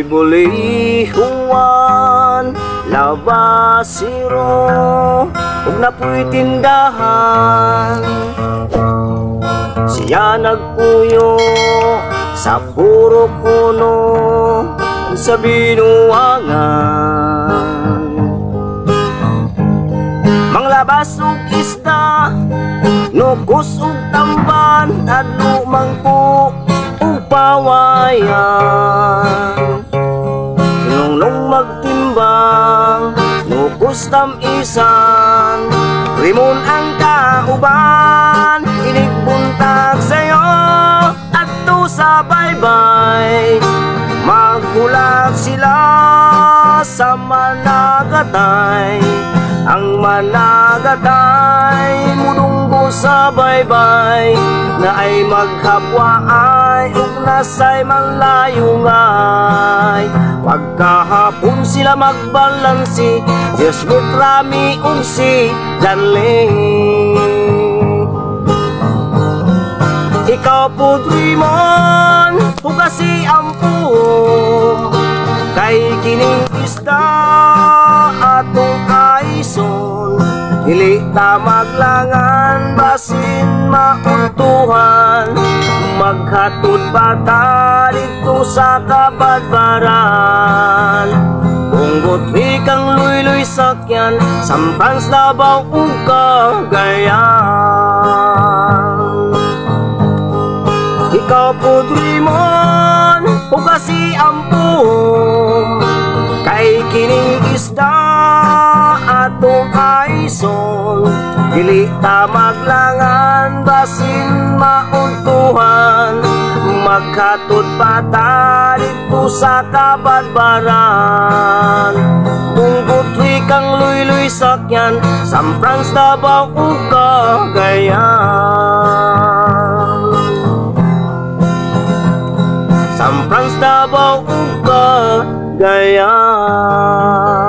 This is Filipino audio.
Buli-bulihuan, labasiro, ug napoy tindahan. Siya nagpuyo sa puro kuno sa binuangan. Manglabas ug isda, nukos ug tamban, at lumangko ug pawayan. Nung magtimbang, nukos tamisan, rimon ang kauban, inigbuntag sa'yo at to sa baybay. Magbulag sila sa managatay, ang managatay mudunggo sa baybay, na ay maghabwa ay ug nasay manlayungay. Pagkahapon sila magbalansi, Diyos Rami ug si Darling. Ikaw po Drimon, hugasi ampum, kay kining isda atong kaison. Dili ta maglangan basin mauntuhan, maghatod pa ta dito sa kabadbaran. Unggot wikang luy-luy sakyan, sampans labaw ug Cagayan. Ikaw po Drimon, hugasi ampum, kay kining isda atong kaison. Dili ta maglangan basin mauntuhan, maghatod pa ta dito sa kabadbaran. Unggot wikang luy-luy sakyan, sampans labaw ug Cagayan. Sampans Davao ug Cagayan.